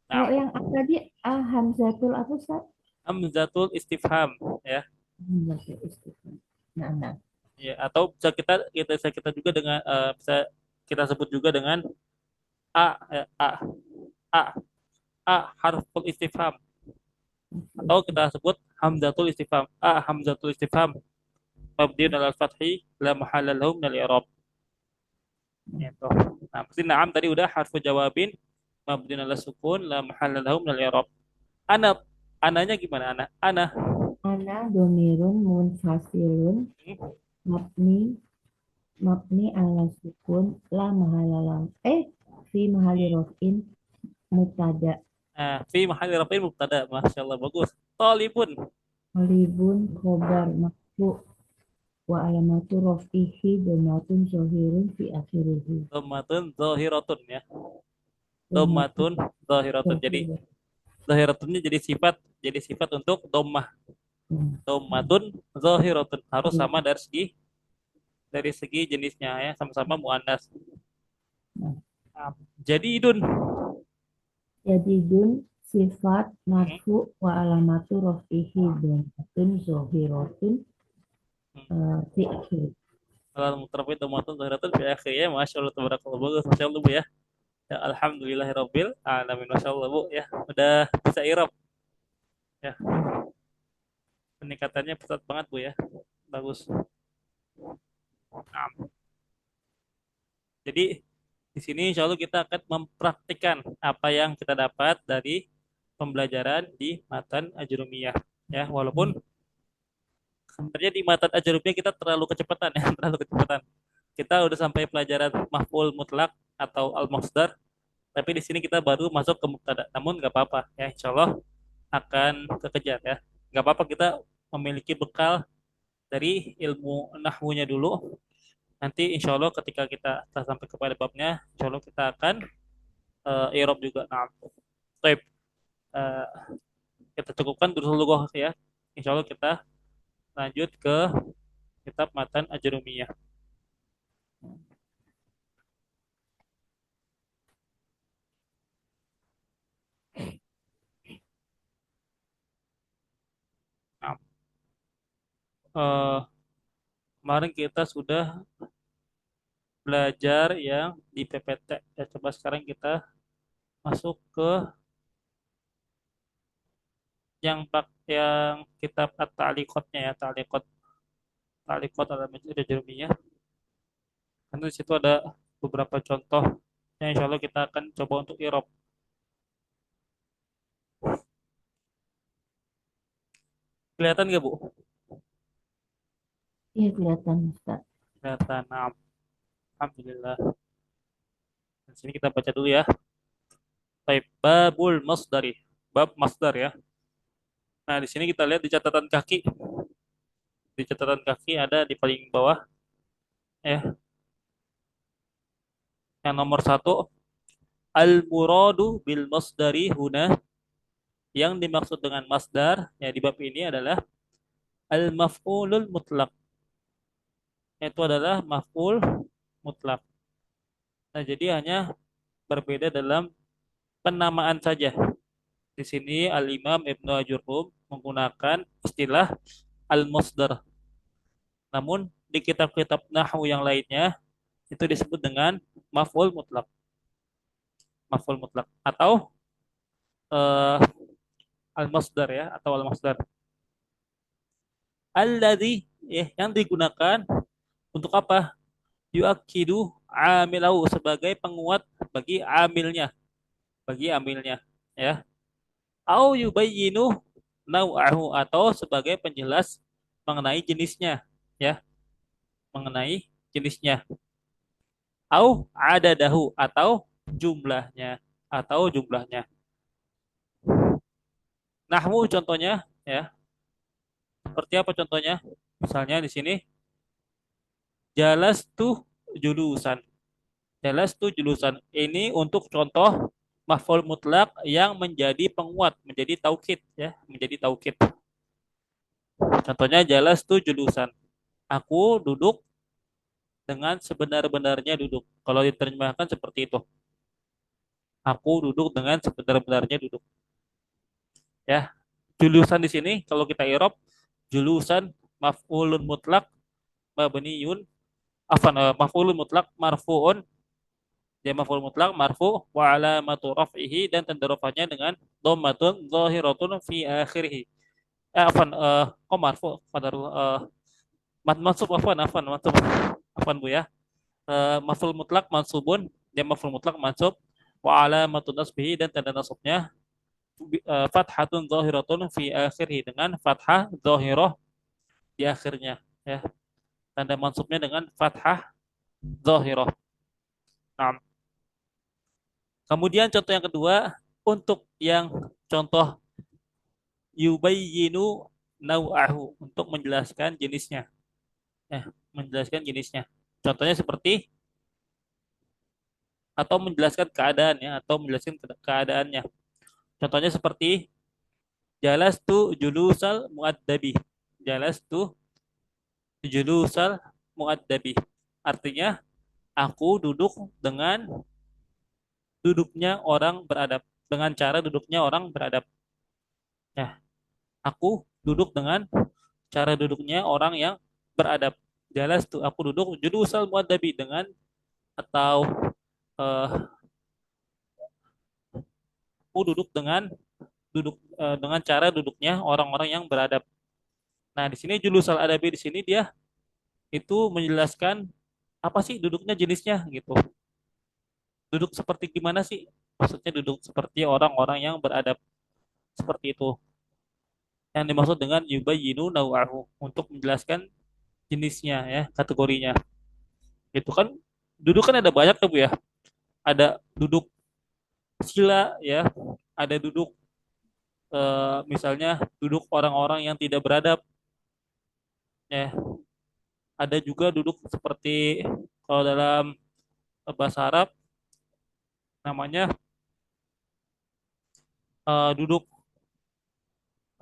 Naam. Kalau yang tadi hamzatul apa Ustaz? Hamzatul istifham ya. Hamzatul istifham. Nah, nah. Ya, atau bisa kita juga dengan bisa kita sebut juga dengan a ya, a a harful istifham atau kita sebut hamzatul istifham. Hamzatul istifham mabniun ala fathi la mahalla lahu minal i'rab. Gitu. Nah, pasti na'am tadi udah harfu jawabin mabniun ala sukun la mahalla lahu minal i'rab. Ana ananya gimana ana? Ana domirun munfasilun Hmm? mabni mabni ala sukun la mahalalam fi mahali rofin mubtada. Nah, fi mahalli rafin mubtada. Masya Allah, bagus. Talibun. Alibun khobar makfu wa alamatu rofihi domatun zohirun fi akhirihi. Dhammatun zahiratun ya. Domatun Dhammatun zahiratun. Jadi zohirun. zahiratunnya jadi sifat untuk dhammah. Dhammatun zahiratun harus sama dari segi jenisnya ya, sama-sama muannas. Nah, Nah, jadi idun. jadi dun sifat Hmm, marfu wa alamatu rofihi domatun zohirotun fi akhir. Kalau mutrafid dhammatun zahiratun fi akhir ya. Masya Allah, tabarakallah, bagus. Masya Allah Bu ya. Ya, alhamdulillahirabbil alamin. Masya Allah Bu ya. Udah bisa irab ya. Peningkatannya pesat banget Bu ya. Bagus. Nah, jadi di sini insya Allah kita akan mempraktikkan apa yang kita dapat dari pembelajaran di matan Ajrumiyah. Ya, walaupun Sebenarnya di mata ajarubnya kita terlalu kecepatan ya, terlalu kecepatan. Kita udah sampai pelajaran maf'ul mutlak atau al-masdar, tapi di sini kita baru masuk ke mubtada. Namun nggak apa-apa ya, insya Allah akan kekejar ya. Nggak apa-apa kita memiliki bekal dari ilmu nahwunya dulu. Nanti insya Allah ketika kita telah sampai kepada babnya, insya Allah kita akan i'rab juga. Nah, baik. Eh, kita cukupkan dulu ya. Insya Allah kita lanjut ke kitab matan ajrumiyah. Nah, eh, kemarin kita sudah belajar yang di PPT. Ya, coba sekarang kita masuk ke yang kitab at-ta'liqatnya ya, ta'liqat dalam metode jurumiyah. Karena di situ ada beberapa contoh yang insya Allah kita akan coba untuk irob. Kelihatan nggak Bu? Iya kelihatan Ustaz. Kelihatan. Nah, alhamdulillah. Di sini kita baca dulu ya. Baik, babul masdari. Bab masdar ya. Nah, di sini kita lihat di catatan kaki. Di catatan kaki ada di paling bawah ya. Yang nomor satu, al-muradu bil masdari huna. Yang dimaksud dengan masdar ya di bab ini adalah al-maf'ulul mutlak. Itu adalah maf'ul mutlak. Nah, jadi hanya berbeda dalam penamaan saja. Di sini Al-Imam Ibnu Ajurum menggunakan istilah al-masdar. Namun di kitab-kitab nahwu yang lainnya itu disebut dengan maf'ul mutlak. Maf'ul mutlak atau eh, al-masdar ya atau al-masdar. Alladzi ya, yang digunakan untuk apa? Yuakidu amilahu sebagai penguat bagi amilnya, ya. Au yubayyinu nau'ahu atau sebagai penjelas mengenai jenisnya, ya, mengenai jenisnya. Au adadahu jumlahnya atau jumlahnya. Nahwu contohnya ya, seperti apa contohnya? Misalnya di sini jalas tuh julusan. Jalas tuh julusan. Ini untuk contoh maf'ul mutlak yang menjadi penguat, menjadi taukid ya, menjadi taukid. Contohnya jalas tuh julusan. Aku duduk dengan sebenar-benarnya duduk. Kalau diterjemahkan seperti itu. Aku duduk dengan sebenar-benarnya duduk. Ya, julusan di sini kalau kita irob julusan maf'ulun mutlak mabniun maf'ulun mutlak marfu'un dia maf'ul mutlak marfu wa alamatu raf'ihi dan tanda rafanya dengan dhammatun zahiratun fi akhirih. Kok marfu pada mansub mansub Bu ya. Maf'ul mutlak mansubun dia maf'ul mutlak mansub wa alamatu nasbihi dan tanda nasabnya fathatun zahiratun fi akhirih dengan fathah zahirah di akhirnya ya. Tanda mansubnya dengan fathah zahirah. Nah, kemudian contoh yang kedua untuk yang contoh yubayyinu nau'ahu untuk menjelaskan jenisnya. Ya, menjelaskan jenisnya. Contohnya seperti atau menjelaskan keadaannya atau menjelaskan keadaannya. Contohnya seperti jalas tu julusal muaddabi. Jalas tu julusal muaddabi. Artinya aku duduk dengan duduknya orang beradab, dengan cara duduknya orang beradab. Ya, aku duduk dengan cara duduknya orang yang beradab. Jalas tuh aku duduk judusal muadabi dengan atau eh, aku duduk dengan cara duduknya orang-orang yang beradab. Nah, di sini julusal adabi di sini dia itu menjelaskan apa sih duduknya jenisnya gitu. Duduk seperti gimana sih? Maksudnya duduk seperti orang-orang yang beradab seperti itu. yang dimaksud dengan yubayyinu naw'ahu untuk menjelaskan jenisnya ya, kategorinya. Itu kan duduk kan ada banyak tuh Bu ya. Ada duduk sila ya, ada duduk misalnya duduk orang-orang yang tidak beradab ya. Ada juga duduk seperti kalau dalam bahasa Arab namanya duduk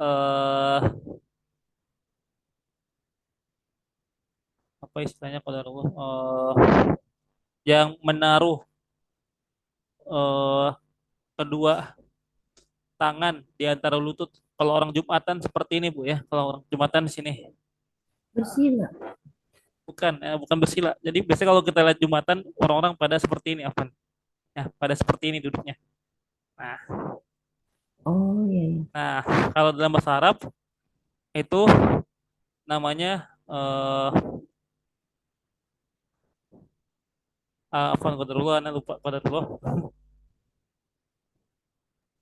eh apa istilahnya kalau yang menaruh eh, kedua tangan di antara lutut. Kalau orang Jumatan seperti ini Bu ya. Kalau orang Jumatan di sini Bersila. bukan bersila. Jadi biasanya kalau kita lihat Jumatan orang-orang pada seperti ini apa? Ya, pada seperti ini duduknya. Nah, Oh iya, iya. nah kalau dalam bahasa Arab itu namanya apa qadarullah, ana lupa qadarullah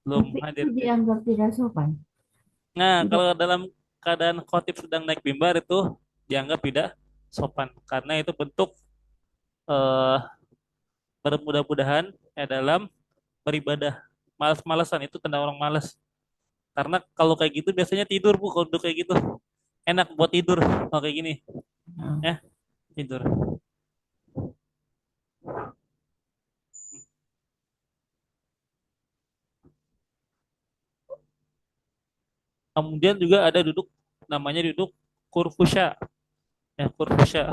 belum Tapi itu hadir dia. dianggap tidak sopan. Nah, Tidak. kalau dalam keadaan khotib sedang naik mimbar itu dianggap tidak sopan karena itu bentuk eh, bermudah-mudahan ya dalam beribadah. Malas-malasan itu tanda orang malas. Karena kalau kayak gitu biasanya tidur Bu kalau udah kayak gitu. Enak buat tidur kalau kayak gini Nah, ya, tidur. Kemudian juga ada duduk namanya duduk kurfusya. Ya, kurfusya.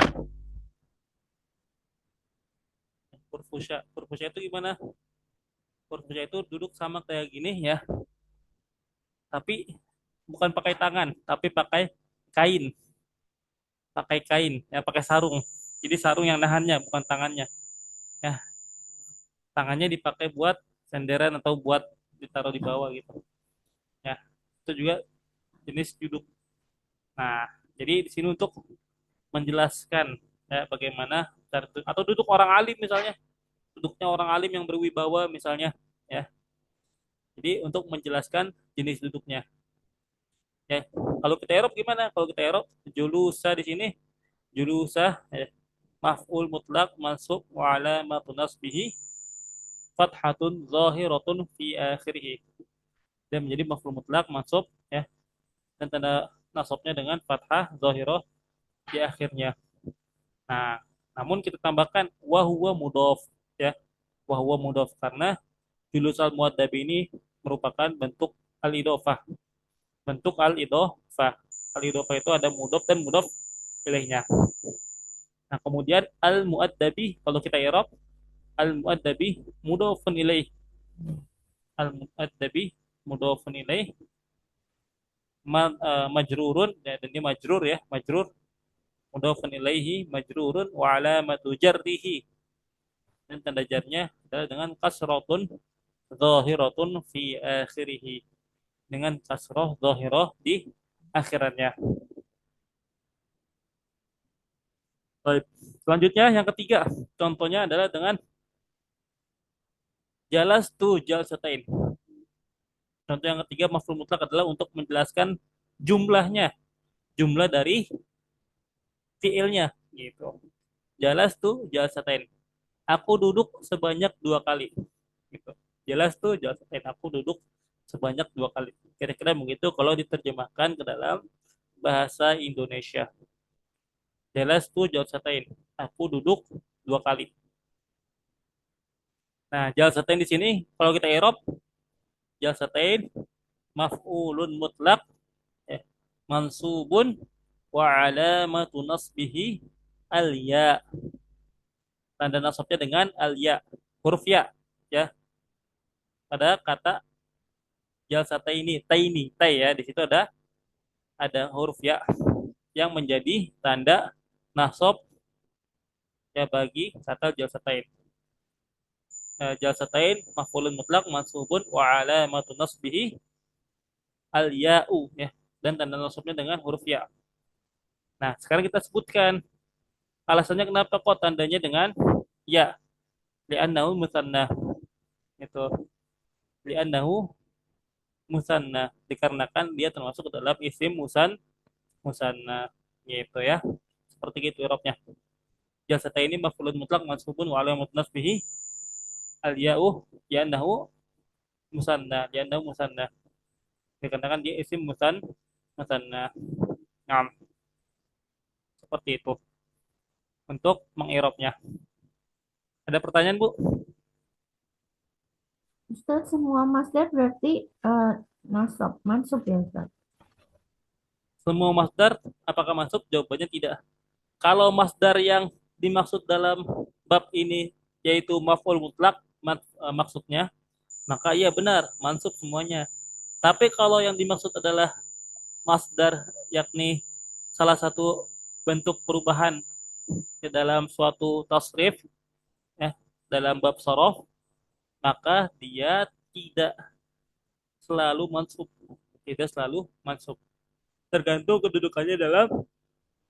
Kurfusya itu gimana? Kurfusya itu duduk sama kayak gini ya, tapi bukan pakai tangan, tapi kain, pakai kain, ya pakai sarung. Jadi sarung yang nahannya, bukan tangannya. Ya, tangannya dipakai buat senderan atau buat ditaruh di bawah gitu. Ya, itu juga jenis duduk. Nah, jadi di sini untuk menjelaskan ya bagaimana cara atau duduk orang alim misalnya, duduknya orang alim yang berwibawa misalnya, ya. Jadi untuk menjelaskan jenis duduknya. Ya, kalau kita Eropa gimana? Kalau kita Eropa, julusa di sini, julusa ya, maf'ul mutlak mansub wa alamatun nasbihi fathatun zahiratun fi akhirih. Dia menjadi maf'ul mutlak mansub ya, dan tanda nasabnya dengan fathah zahirah di akhirnya. Nah, namun kita tambahkan wa huwa mudhaf ya, wa huwa mudhaf karena julus al muaddab ini merupakan bentuk al-idhofah. Bentuk al-idhofah. Al-idhofah itu ada mudhaf dan mudhaf ilaihnya. Nah, kemudian al-muaddabi kalau kita i'rab al-muaddabi mudhafun ilaih. Al-muaddabi mudhafun ilaih majrurun ya, dan ini majrur ya, majrur mudhafun ilaihi majrurun wa alamatu jarrihi, dan tanda jarnya adalah dengan kasratun zahiratun fi akhirih, dengan kasrah zahirah di akhirannya. Baik. Selanjutnya yang ketiga, contohnya adalah dengan jalas tu jalsatain. Contoh yang ketiga maf'ul mutlak adalah untuk menjelaskan jumlahnya, jumlah dari fiilnya gitu. Jalas tu jalsatain. Aku duduk sebanyak 2 kali gitu. Jalas tu jalsatain. Aku duduk sebanyak 2 kali. Kira-kira begitu kalau diterjemahkan ke dalam bahasa Indonesia. Jalas tu jalsatain. Aku duduk 2 kali. Nah, jalsatain di sini kalau kita i'rab jalsatain maf'ulun mutlak eh, mansubun wa alamatu nasbihi al ya. Tanda nasabnya dengan al ya, huruf ya, ya. Pada kata jalsataini, taini, tai ya. Di situ ada huruf ya yang menjadi tanda nasab ya bagi kata jalsatain. Jalsatain maf'ulun mutlak mansubun wa alamatu nasbihi al ya'u ya, dan tanda nasabnya dengan huruf ya. Nah, sekarang kita sebutkan alasannya kenapa kok tandanya dengan ya. Li'annahu musanna. Itu li'annahu musanna dikarenakan dia termasuk dalam isim musanna gitu ya. Seperti itu irobnya. Jalsata ini maf'ulun mutlak mansubun wa alamat nasbihi al ya'u li'annahu musanna dikarenakan dia isim musanna. Nah, seperti itu untuk mengirobnya. Ada pertanyaan, Bu? Ustaz, semua masdar berarti mansub ya Ustaz? Semua masdar apakah masuk? Jawabannya tidak. Kalau masdar yang dimaksud dalam bab ini yaitu maf'ul mutlak maksudnya, maka iya benar, mansub semuanya. Tapi kalau yang dimaksud adalah masdar yakni salah satu bentuk perubahan ke dalam suatu tasrif ya, dalam bab sorof, maka dia tidak selalu mansub. Tidak selalu mansub. Tergantung kedudukannya dalam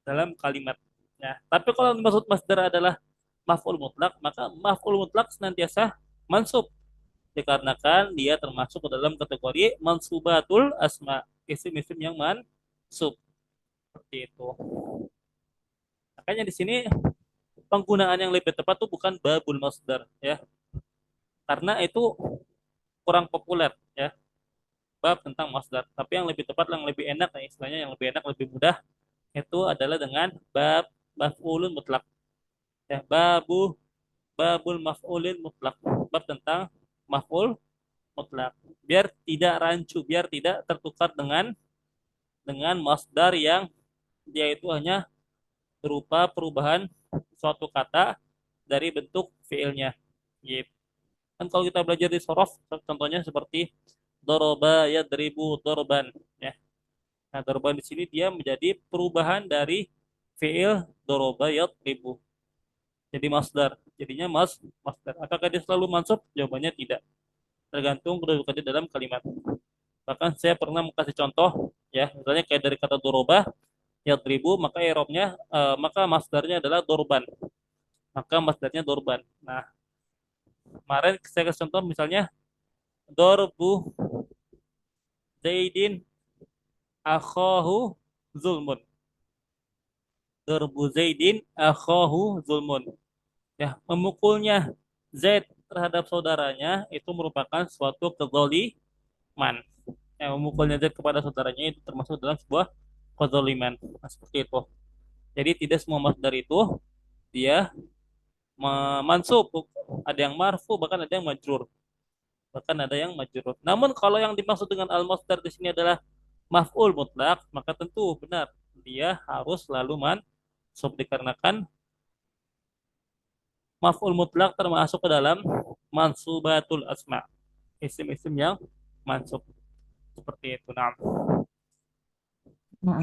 dalam kalimat. Ya, tapi kalau yang dimaksud masdar adalah maf'ul mutlak, maka maf'ul mutlak senantiasa mansub dikarenakan dia termasuk ke dalam kategori mansubatul asma, isim-isim yang mansub seperti itu. Makanya di sini penggunaan yang lebih tepat itu bukan babul masdar ya, karena itu kurang populer ya bab tentang masdar. Tapi yang lebih tepat, yang lebih enak, ya, istilahnya yang lebih enak, lebih mudah itu adalah dengan bab maf'ulun mutlak. Ya, babul maf'ulin mutlak. Bab tentang maf'ul mutlak. Biar tidak rancu, biar tidak tertukar dengan masdar yang dia itu hanya berupa perubahan suatu kata dari bentuk fiilnya. Gitu. Kan kalau kita belajar di sorof, contohnya seperti doroba yadribu dorban. Ya. Nah, dorban di sini dia menjadi perubahan dari fiil doroba yadribu. Jadi masdar. Jadinya masdar. Apakah dia selalu mansub? Jawabannya tidak. Tergantung kedudukannya dalam kalimat. Bahkan saya pernah kasih contoh, ya, misalnya kayak dari kata doroba yadribu, maka maka masdarnya adalah dorban. Maka masdarnya dorban. Nah, kemarin saya kasih contoh misalnya dorbu zaidin akhahu zulmun. Dorbu zaidin akhahu zulmun. Ya, memukulnya Zaid terhadap saudaranya itu merupakan suatu kezaliman. Ya, memukulnya Zaid kepada saudaranya itu termasuk dalam sebuah kezaliman. Nah, seperti itu. Jadi tidak semua masdar itu dia mansub, ada yang marfu, bahkan ada yang majrur, bahkan ada yang majrur. Namun kalau yang dimaksud dengan al-masdar di sini adalah maf'ul mutlak, maka tentu benar dia harus selalu mansub dikarenakan maf'ul mutlak termasuk ke dalam mansubatul asma, isim-isim yang mansub seperti itu. Nah, Nah,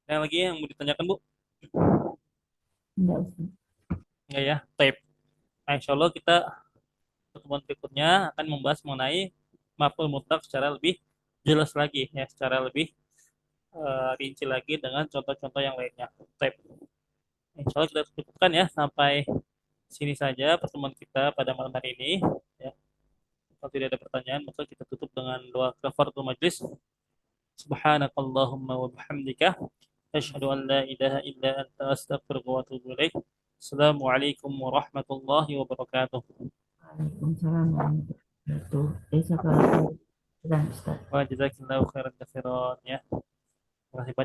yang lagi yang mau ditanyakan, Bu? enggak Ustaz. Enggak ya? Tape. Nah, insya Allah kita pertemuan berikutnya akan membahas mengenai maf'ul mutlak secara lebih jelas lagi ya, secara lebih rinci lagi dengan contoh-contoh yang lainnya. Tape. Insya Allah kita cukupkan ya sampai sini saja pertemuan kita pada malam hari ini. Ya. Kalau tidak ada pertanyaan, maka kita tutup dengan doa kafaratul majlis. Subhanakallahumma wa bihamdika asyhadu an la ilaha illa anta astaghfiruka wa atubu ilaik. Assalamualaikum warahmatullahi wabarakatuh. Waalaikumsalam warahmatullahi wabarakatuh. Jazakallahu khairan Ustaz. Wa jazakallahu khairan katsiran ya. Terima kasih banyak.